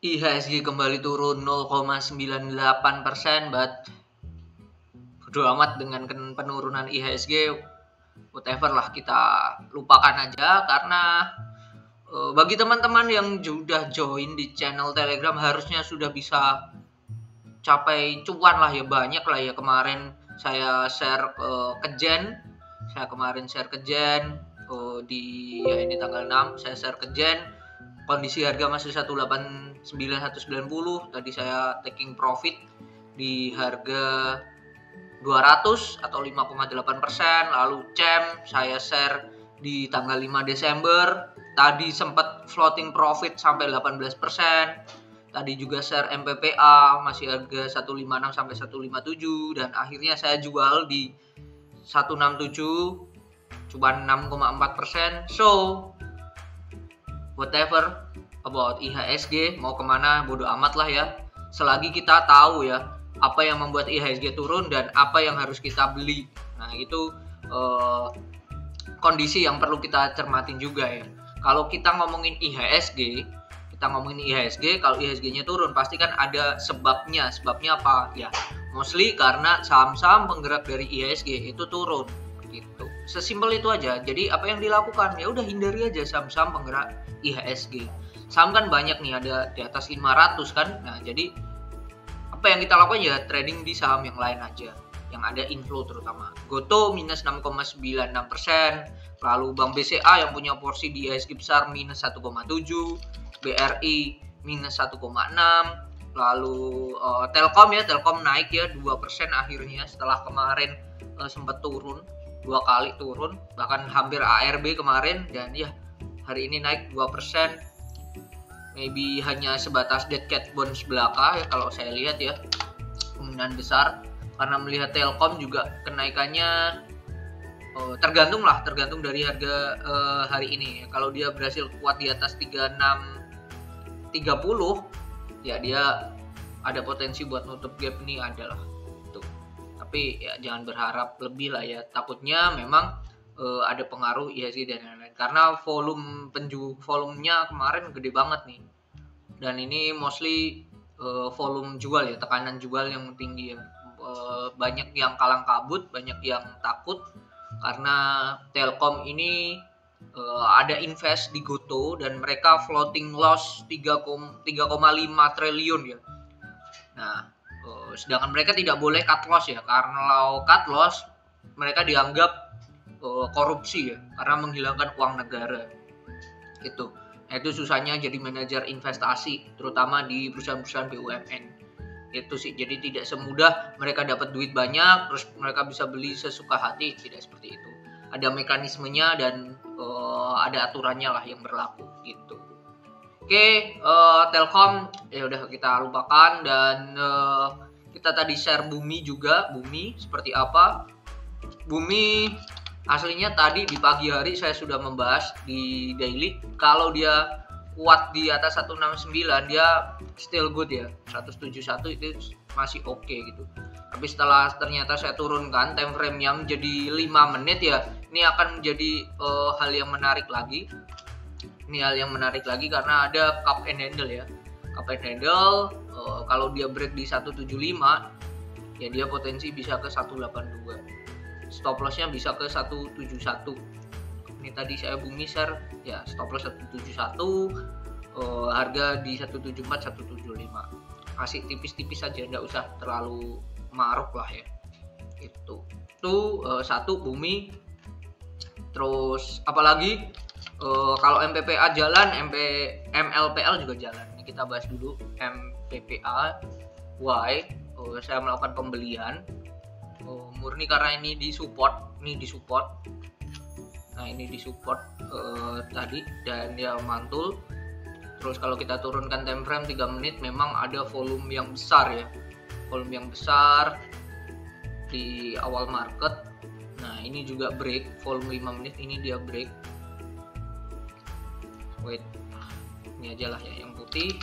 IHSG kembali turun 0,98%, but bodo amat dengan penurunan IHSG, whatever lah, kita lupakan aja. Karena bagi teman-teman yang sudah join di channel Telegram harusnya sudah bisa capai cuan lah ya, banyak lah ya. Kemarin saya share ke Jen, di ya ini tanggal 6 saya share ke Jen, kondisi harga masih 189 190. Tadi saya taking profit di harga 200 atau 5,8%. Lalu CEM saya share di tanggal 5 Desember. Tadi sempat floating profit sampai 18%. Tadi juga share MPPA masih harga 156 sampai 157, dan akhirnya saya jual di 167 cuma 6,4%. So whatever about IHSG mau kemana bodo amat lah ya, selagi kita tahu ya apa yang membuat IHSG turun dan apa yang harus kita beli. Nah itu kondisi yang perlu kita cermatin juga ya. Kalau kita ngomongin IHSG, kalau IHSG-nya turun pasti kan ada sebabnya. Sebabnya apa ya? Mostly karena saham-saham penggerak dari IHSG itu turun gitu. Sesimpel itu aja. Jadi apa yang dilakukan? Ya udah hindari aja saham-saham penggerak IHSG. Saham kan banyak nih, ada di atas 500 kan. Nah, jadi apa yang kita lakukan ya trading di saham yang lain aja, yang ada inflow terutama. Goto minus 6,96%, lalu Bank BCA yang punya porsi di IHSG besar minus 1,7%, BRI minus 1,6%, lalu Telkom naik ya 2% akhirnya setelah kemarin sempat turun, 2 kali turun, bahkan hampir ARB kemarin, dan ya hari ini naik 2%. Maybe hanya sebatas dead cat bounce belaka ya kalau saya lihat ya, kemungkinan besar karena melihat Telkom juga kenaikannya tergantung dari harga hari ini. Kalau dia berhasil kuat di atas 3630 ya dia ada potensi buat nutup gap ini, adalah tuh. Tapi ya jangan berharap lebih lah ya, takutnya memang ada pengaruh IHSG dan lain-lain, karena volumenya kemarin gede banget nih, dan ini mostly volume jual ya, tekanan jual yang tinggi ya. Banyak yang kalang kabut, banyak yang takut karena Telkom ini ada invest di Goto dan mereka floating loss 3,5 triliun ya. Nah, sedangkan mereka tidak boleh cut loss ya, karena kalau cut loss mereka dianggap korupsi ya, karena menghilangkan uang negara itu. Nah, itu susahnya jadi manajer investasi terutama di perusahaan-perusahaan BUMN itu sih. Jadi tidak semudah mereka dapat duit banyak terus mereka bisa beli sesuka hati, tidak seperti itu. Ada mekanismenya dan ada aturannya lah yang berlaku gitu. Oke, Telkom ya udah kita lupakan, dan kita tadi share Bumi juga. Bumi seperti apa? Bumi aslinya tadi di pagi hari saya sudah membahas di daily, kalau dia kuat di atas 169 dia still good ya, 171 itu masih oke gitu. Tapi setelah ternyata saya turunkan time frame-nya menjadi 5 menit ya, ini akan menjadi hal yang menarik lagi. Karena ada cup and handle ya. Cup and handle kalau dia break di 175 ya dia potensi bisa ke 182. Stop loss-nya bisa ke 171. Ini tadi saya Bumi share ya, stop loss 171, harga di 174 175. Kasih tipis-tipis saja, enggak usah terlalu maruk lah ya. Itu satu Bumi. Terus apalagi kalau MPPA jalan, MLPL juga jalan. Ini kita bahas dulu MPPA. Why? Saya melakukan pembelian murni karena ini disupport. Nah ini disupport tadi dan dia mantul. Terus kalau kita turunkan time frame 3 menit memang ada volume yang besar ya, di awal market. Nah ini juga break volume 5 menit, ini dia break. Wait, ini aja lah ya yang putih.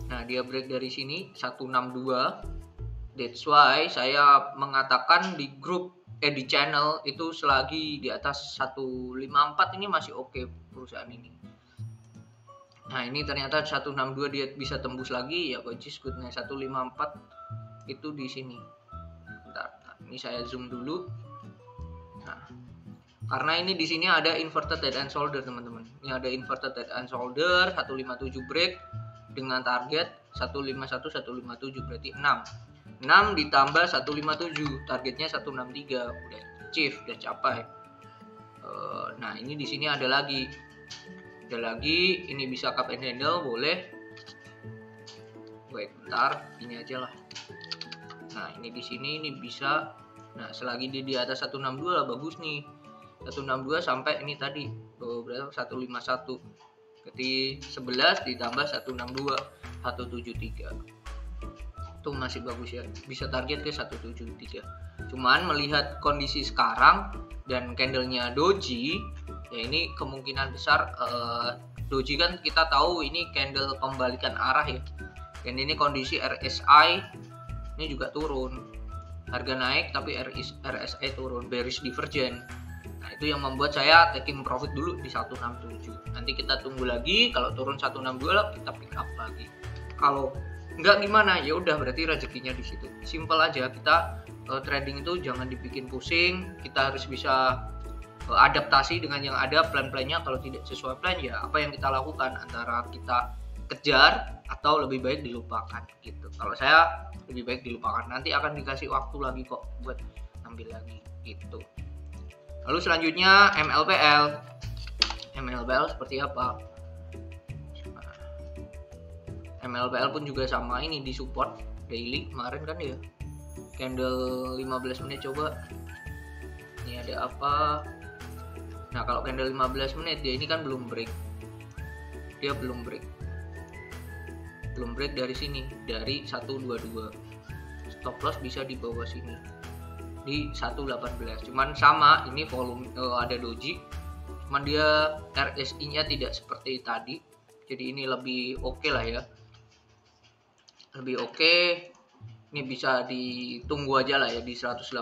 Nah dia break dari sini 162. That's why saya mengatakan di grup di channel itu selagi di atas 154 ini masih oke perusahaan ini. Nah ini ternyata 162 dia bisa tembus lagi ya, which is good. Nah 154 itu di sini. Bentar, ini saya zoom dulu. Nah, karena ini di sini ada inverted head and shoulder teman-teman. Ini ada inverted head and shoulder 157 break dengan target 151 157 berarti 6 ditambah 157 targetnya 163 udah achieve, udah capai. Nah ini di sini ada lagi ini bisa cup and handle boleh. Wait bentar, ini aja lah. Nah ini di sini ini bisa. Nah selagi dia di atas 162 lah bagus nih. 162 sampai ini tadi berarti 151. Jadi 11 ditambah 162 173. Itu masih bagus ya. Bisa target ke 173. Cuman melihat kondisi sekarang dan candlenya doji, ya ini kemungkinan besar doji kan kita tahu ini candle pembalikan arah ya. Dan ini kondisi RSI ini juga turun. Harga naik tapi RSI turun, bearish divergent. Nah, itu yang membuat saya taking profit dulu di 167. Nanti kita tunggu lagi, kalau turun 162 lah kita pick up lagi. Kalau enggak gimana? Ya udah berarti rezekinya di situ. Simple aja, kita trading itu jangan dibikin pusing. Kita harus bisa adaptasi dengan yang ada, plan-plannya. Kalau tidak sesuai plan ya apa yang kita lakukan, antara kita kejar atau lebih baik dilupakan gitu. Kalau saya lebih baik dilupakan, nanti akan dikasih waktu lagi kok buat ambil lagi gitu. Lalu selanjutnya MLPL seperti apa? MLPL pun juga sama, ini di support daily kemarin kan ya, candle 15 menit. Coba ini ada apa? Nah kalau candle 15 menit dia ini kan belum break, dia belum break dari sini, dari 122. Stop loss bisa di bawah sini di 118. Cuman sama ini volume ada doji, cuman dia RSI nya tidak seperti tadi, jadi ini lebih oke lah ya, lebih oke. Ini bisa ditunggu aja lah ya di 118.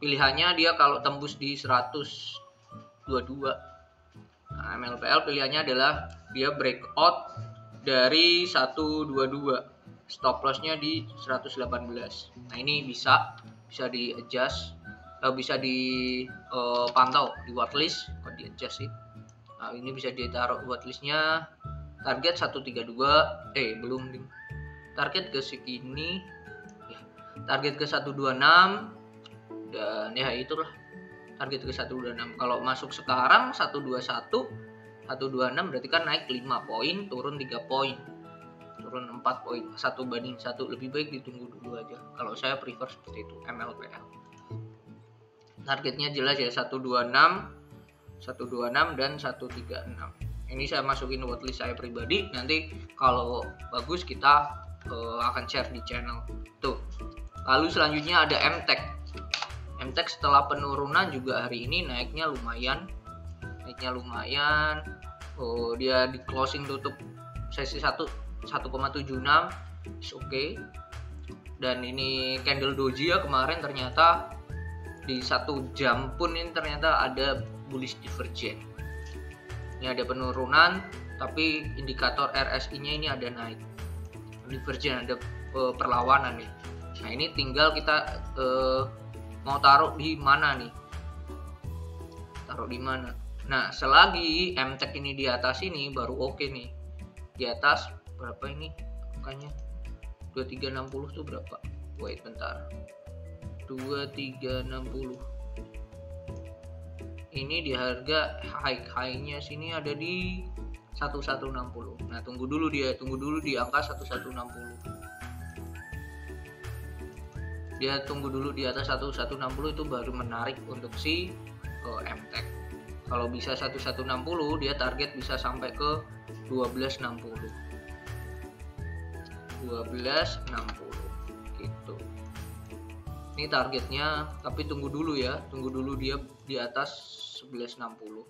Pilihannya dia kalau tembus di 122. Nah, MLPL pilihannya adalah dia breakout dari 122, stop lossnya di 118. Nah ini bisa di adjust, bisa dipantau di watchlist, kok di adjust sih. Nah ini bisa ditaruh watchlistnya, target 132, belum ding, target ke segini ya, target ke 126, dan ya itulah target ke 126. Kalau masuk sekarang 121 126 berarti kan naik 5 poin, turun 3 poin, turun 4 poin, 1 banding 1. Lebih baik ditunggu dulu aja. Kalau saya prefer seperti itu MLPL. Targetnya jelas ya, 126 dan 136. Ini saya masukin watchlist saya pribadi. Nanti kalau bagus kita akan share di channel tuh. Lalu selanjutnya ada MTech. MTech setelah penurunan juga hari ini naiknya lumayan. Dia di closing tutup sesi 1,76, oke. Dan ini candle doji ya, kemarin ternyata di 1 jam pun ini ternyata ada bullish divergent. Ini ada penurunan tapi indikator RSI nya ini ada naik, divergent, ada perlawanan nih. Nah ini tinggal kita mau taruh di mana nih, Nah selagi MTech ini di atas ini baru oke nih. Di atas berapa ini angkanya? 2360 tuh berapa? Wait bentar, 2360 ini di harga high-nya sini ada di 1160. Nah tunggu dulu di angka 1160. Dia tunggu dulu di atas 1160 itu baru menarik untuk si MTech. Kalau bisa 1160 dia target bisa sampai ke 1260 gitu. Ini targetnya, tapi tunggu dulu dia di atas 1160.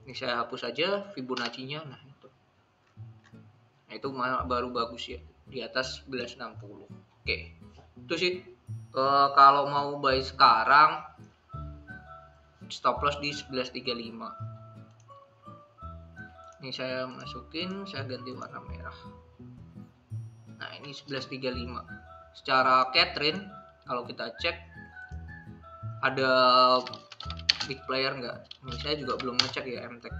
Ini saya hapus aja Fibonacci-nya. Nah itu baru bagus ya, di atas 1160. Oke. Itu sih kalau mau buy sekarang stop loss di 1135. Ini saya masukin, saya ganti warna merah. Nah, ini 11.35. Secara Catherine, kalau kita cek ada big player nggak? Ini saya juga belum ngecek ya MTech.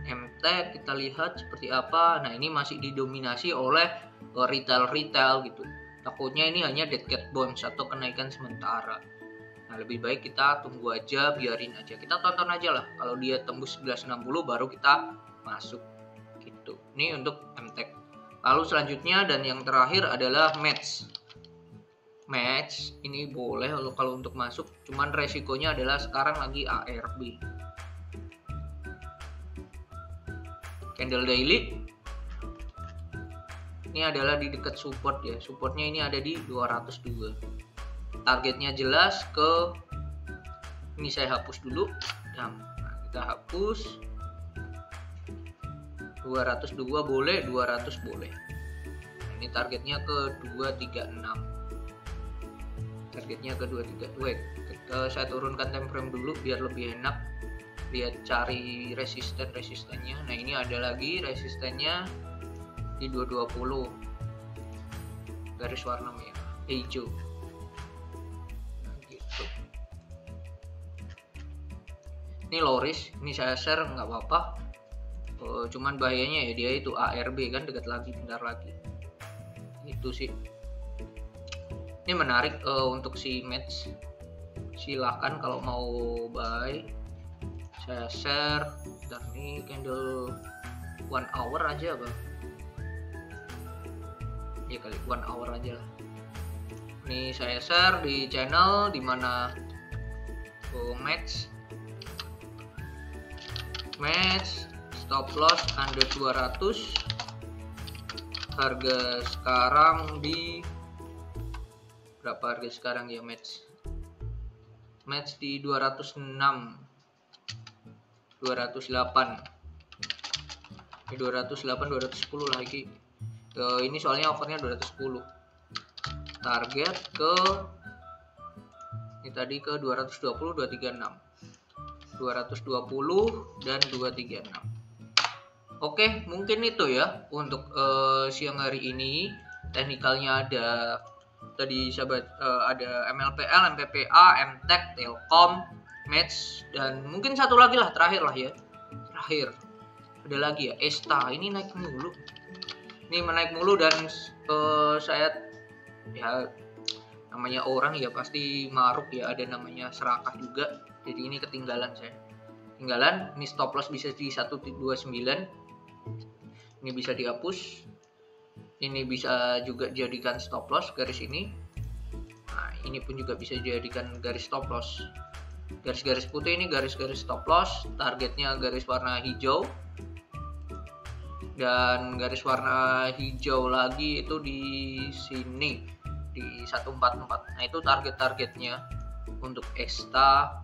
MTech kita lihat seperti apa. Nah, ini masih didominasi oleh retail gitu. Takutnya ini hanya dead cat bounce atau kenaikan sementara. Nah, lebih baik kita tunggu aja, biarin aja. Kita tonton aja lah. Kalau dia tembus 1160 baru kita masuk gitu. Ini untuk MTech. Lalu selanjutnya dan yang terakhir adalah match. Match ini boleh kalau untuk masuk, cuman resikonya adalah sekarang lagi ARB. Candle daily. Ini adalah di dekat support ya. Supportnya ini ada di 202. Targetnya jelas ke ini, saya hapus dulu. Nah, kita hapus 202 boleh, 200 boleh. Nah, ini targetnya ke 236. Targetnya ke 23. Wait, saya turunkan time frame dulu biar lebih enak lihat cari resistennya. Nah, ini ada lagi resistennya di 220. Garis warna merah, hijau. Ini low risk, ini saya share nggak apa-apa. Cuman bahayanya ya dia itu ARB kan, dekat lagi, bentar lagi. Itu sih. Ini menarik untuk si match. Silahkan kalau mau buy. Saya share. Dan ini candle 1 hour aja bang. Ya kali 1 hour aja lah. Ini saya share di channel dimana match stop loss under 200, harga sekarang di berapa harga sekarang ya? Match di 206, 208, 210 lagi. Ini soalnya offernya 210. Target ke ini tadi ke 220, 236. 220 dan 236. Oke, mungkin itu ya untuk siang hari ini. Teknikalnya ada tadi sahabat, ada MLPL, MPPA, MTech, Telkom, Match, dan mungkin satu lagi lah terakhir ada lagi ya, Esta. Ini naik mulu. Ini menaik mulu dan saya ya namanya orang ya pasti maruk ya, ada namanya serakah juga. Jadi ini ketinggalan saya. Ini stop loss bisa di 129. Ini bisa dihapus. Ini bisa juga jadikan stop loss garis ini. Nah, ini pun juga bisa dijadikan garis stop loss. Garis-garis putih ini garis-garis stop loss. Targetnya garis warna hijau. Dan garis warna hijau lagi itu di sini di 144. Nah, itu targetnya untuk Esta.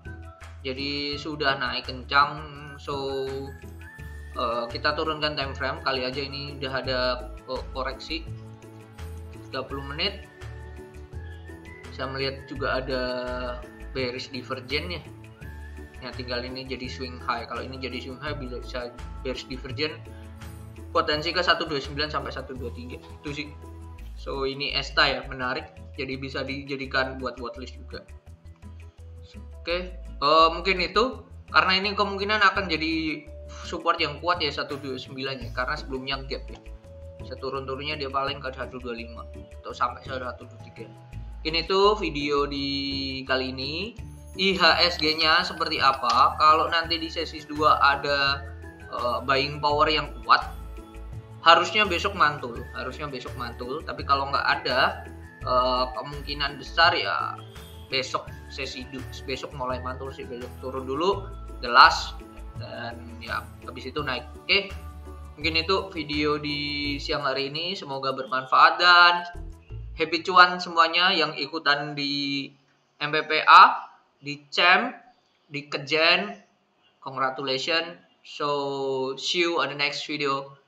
Jadi sudah naik kencang, so kita turunkan time frame kali aja. Ini udah ada koreksi 30 menit. Saya melihat juga ada bearish divergence ya. Nah, tinggal ini jadi swing high. Kalau ini jadi swing high bisa bearish divergence, potensi ke 129 sampai 123 itu sih. So ini Esta ya, menarik. Jadi bisa dijadikan buat watchlist juga. Oke, mungkin itu karena ini kemungkinan akan jadi support yang kuat ya 129 ya, karena sebelumnya gap ya. Bisa turun-turunnya dia paling ke 125 atau sampai 123. Ini tuh video di kali ini. IHSG-nya seperti apa? Kalau nanti di sesi 2 ada buying power yang kuat, harusnya besok mantul. Tapi kalau nggak ada, kemungkinan besar ya besok mulai mantul sih. Besok turun dulu the last, dan ya habis itu naik. Oke, mungkin itu video di siang hari ini, semoga bermanfaat dan happy cuan semuanya yang ikutan di MPPA, di CEM, di Kejen. Congratulations. So see you on the next video.